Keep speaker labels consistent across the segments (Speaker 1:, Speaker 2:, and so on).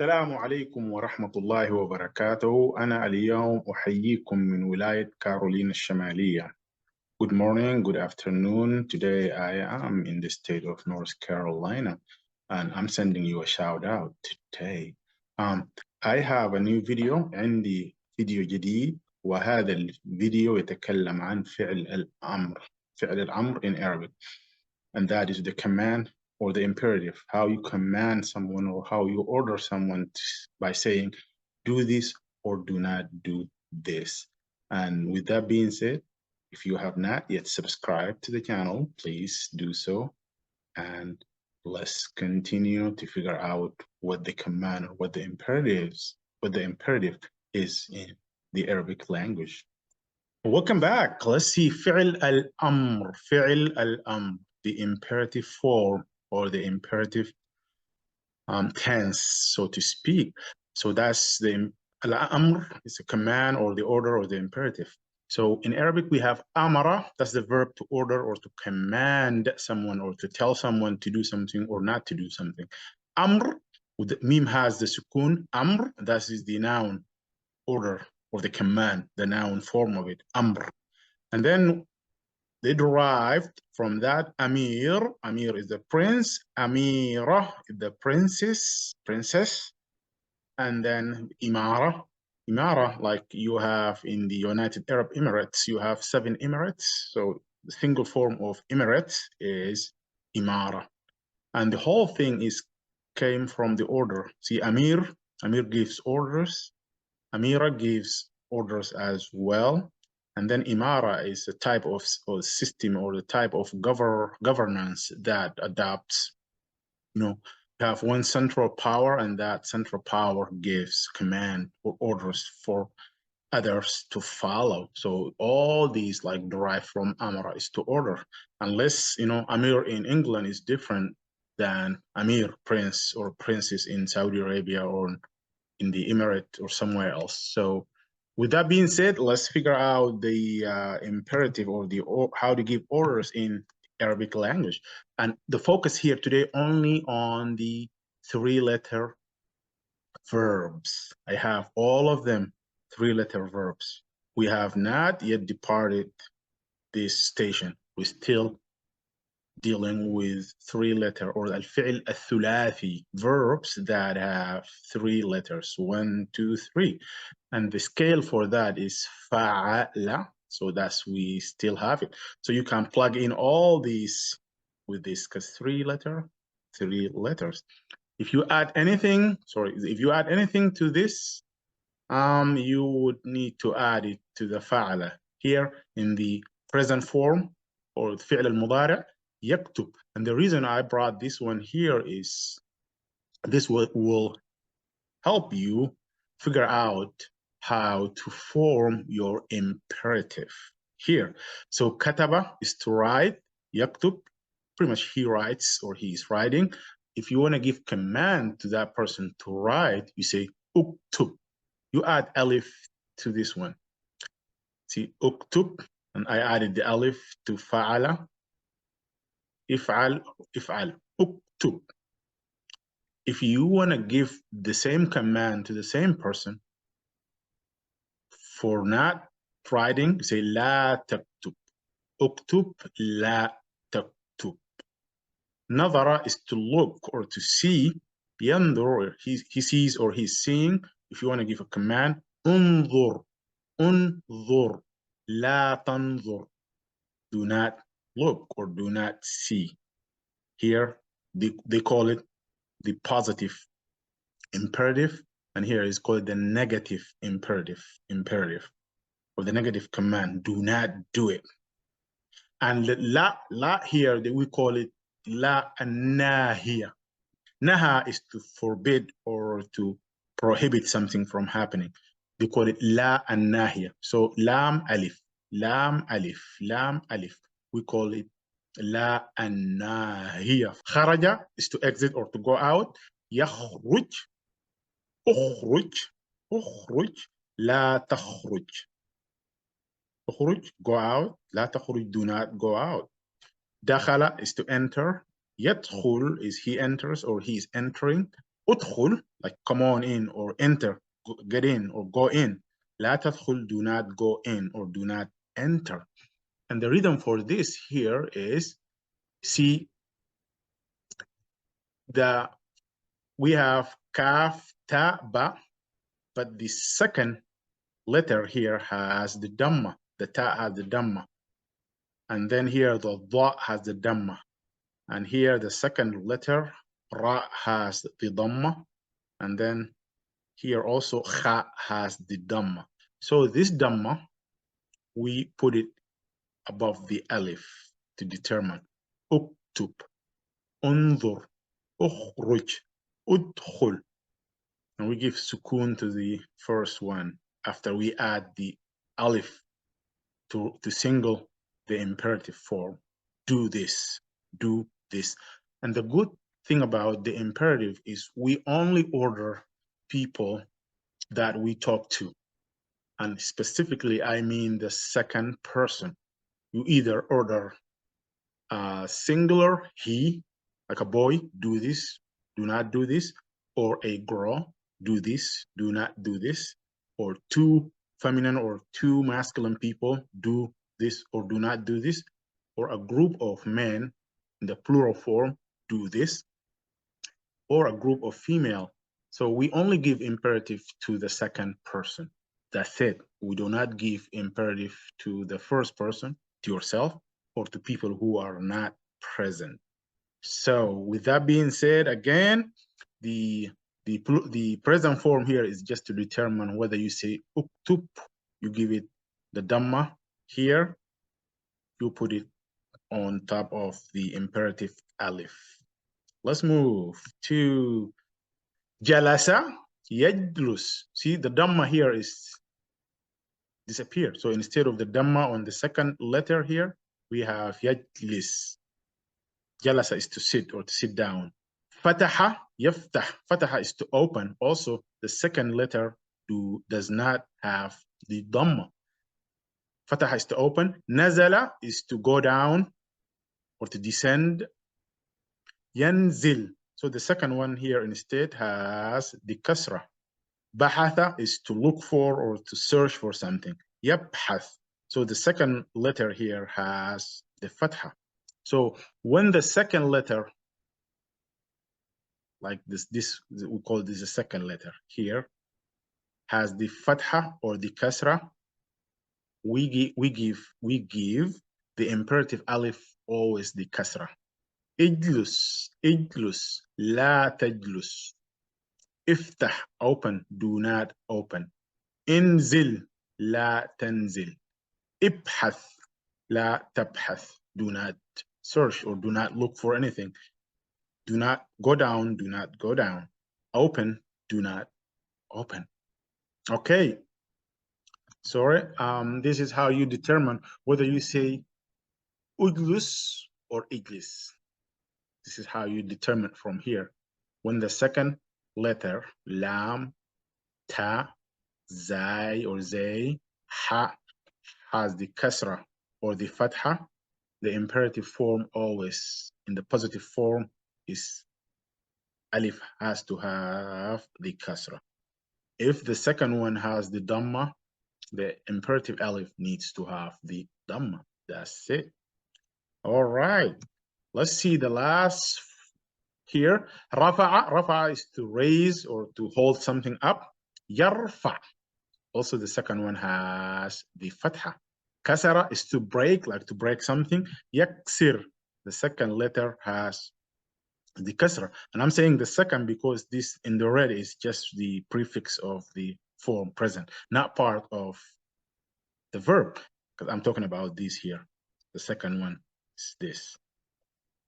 Speaker 1: السلام عليكم ورحمة الله وبركاته. أنا اليوم أحييكم من ولاية كارولينا الشمالية. Good morning, good afternoon. Today I am in the state of North Carolina and I'm sending you a shout out today. I have a new video. عندي فيديو جديد وهذا الفيديو يتكلم عن فعل الأمر. فعل الأمر in Arabic, and that is the command or the imperative, how you command someone or how you order someone by saying, do this or do not do this. And with that being said, if you have not yet subscribed to the channel, please do so. And let's continue to figure out what the command or what the imperative is in the Arabic language. Welcome back. Let's see فعل الأمر. فعل الأمر, the imperative form or the imperative tense, so to speak. So that's the الأمر is a command or the order or the imperative. So in Arabic we have amara, that's the verb to order or to command someone or to tell someone to do something or not to do something. Amr, with the mim has the sukun, amr, that is the noun order or the command, the noun form of it, amr. And then they derived from that Amir. Amir is the prince. Amira is the princess. And then Imara. Imara, like you have in the United Arab Emirates, you have 7 emirates. So the single form of Emirates is Imara. And the whole thing came from the order. See, Amir gives orders. Amira gives orders as well. And then Imara is a type of system or the type of governance that adopts, you have one central power, and that central power gives command or orders for others to follow. So all these like derive from Amara, is to order. Unless, Amir in England is different than Amir, prince or princess in Saudi Arabia or in the Emirate or somewhere else. So with that being said, let's figure out the imperative or how to give orders in Arabic language. And the focus here today only on the 3-letter verbs. I have all of them 3-letter verbs. We have not yet departed this station. We're still dealing with 3-letter or al-fi'l al-thulathi, verbs that have 3 letters, 1, 2, 3. And the scale for that is fa'ala. So we still have it. So you can plug in all these with this, because 3 letters. If you add anything to this, you would need to add it to the fa'ala. Here in the present form or fi'l al-mudari', yaktub. And the reason I brought this one here is this will help you figure out how to form your imperative here. So kataba is to write, yaktub, pretty much he writes or he's writing. If you want to give command to that person to write, you say uktub. You add alif to this one. See, uktub, and I added the alif to fa'ala. If'al, uktub. If you want to give the same command to the same person for not writing, say la taktub. Uktub la taktub. Nadara is to look or to see. Yandur, he sees or he's seeing. If you want to give a command, unzur, unzur, la tanzur. Do not look or do not see. Here, they call it the positive imperative, and here is called the negative imperative, or the negative command, do not do it. And la here, we call it la nahiya. Naha is to forbid or to prohibit something from happening. They call it la nahiya. So lam alif, lam alif, lam alif. We call it la nahiya. Kharaja is to exit or to go out. Yakhruj, ukhruj, ukhruj, la takhruj. Ukhruj, go out. La takhruj, do not go out. Dakhala is to enter. Yadkhul is he enters or he is entering. udkhul, like come on in or enter, get in or go in. لا تدخل, do not go in or do not enter. And the reason for this here is, see, we have kaf, ta, ba, but the second letter here has the dhamma. The ta has the dhamma. And then here the dha has the dhamma. And here the second letter, ra, has the dhamma. And then here also kha has the dhamma. So this dhamma, we put it above the alif to determine. Uktub, unzur, ukhruj, udkhul. And we give sukun to the first one after we add the alif to single the imperative form. Do this, do this. And the good thing about the imperative is we only order people that we talk to. And specifically, I mean the second person. You either order singular, he, like a boy, do this, do not do this, or a girl, do this, do not do this, or two feminine or two masculine people, do this or do not do this, or a group of men in the plural form, do this, or a group of female. So we only give imperative to the second person. That's it. We do not give imperative to the first person, to yourself, or to people who are not present. So with that being said, again, the present form here is just to determine whether you say uktub, you give it the dhamma here, you put it on top of the imperative alif. Let's move to jalasa yajlus. See, the dhamma here is disappeared. So instead of the dhamma on the second letter here, we have yajlis. Jalasa is to sit or to sit down. Fataha, yaftah. Fataha is to open. Also, the second letter does not have the dhamma. Fataha is to open. Nazala is to go down or to descend. Yanzil. So the second one here instead has the kasra. Bahatha is to look for or to search for something. Yabhath. So the second letter here has the fatha. So when the second letter, like this we call this a second letter here, has the fatha or the kasra, we give the imperative alif always the kasra. Ijlus, ijlus, la tajlus. Iftah, open, do not open. Inzil, la tanzil. Ibhath, la tabhath. Do not search or do not look for anything. Do not go down, do not go down. Open, do not open. Okay. Sorry. This is how you determine whether you say ujlus or ijlis. This is how you determine from here. When the second letter, lam, ta, zai or zay, ha, has the kasra or the fatha, the imperative form always in the positive form is alif has to have the kasra. If the second one has the dhamma, the imperative alif needs to have the dhamma. That's it. All right. Let's see the last here. Rafa'a. Rafa'a is to raise or to hold something up. Yarfa. Also, the second one has the fatha. Kasara is to break, like to break something. Yaksir. The second letter has the kasra. And I'm saying the second because this in the red is just the prefix of the form present, not part of the verb, because I'm talking about this here. The second one is this.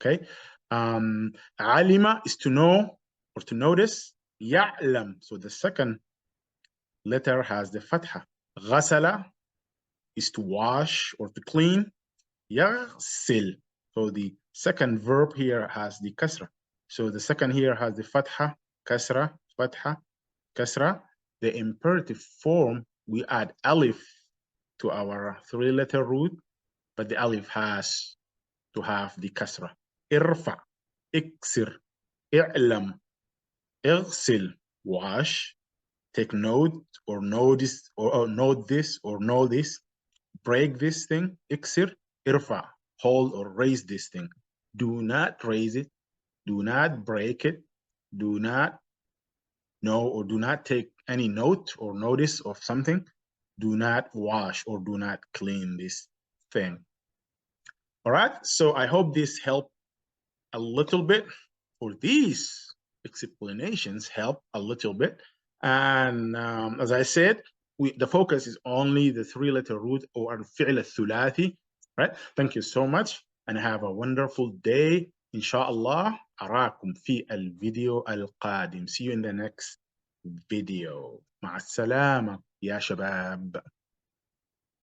Speaker 1: Okay. Alima is to know or to notice. Ya'lam. So the second letter has the fatha. Ghasala is to wash or to clean. Yaghsil. So the second verb here has the kasra. So the second here has the fatha, kasra, fatha, kasra. The imperative form, we add alif to our three-letter root, but the alif has to have the kasra. Irfa, iksir, i'lam. اغسل, wash. Take note or notice or note this or know this. Break this thing. اكسر, ارفع. Hold or raise this thing. Do not raise it. Do not break it. Do not know or do not take any note or notice of something. Do not wash or do not clean this thing. All right, so I hope this helped a little bit, or these explanations help a little bit. And as I said, the focus is only the three-letter root or الفعل الثلاثي. Right? Thank you so much and have a wonderful day. إن شاء الله أراكم في الفيديو القادم. See you in the next video. مع السلامة يا شباب.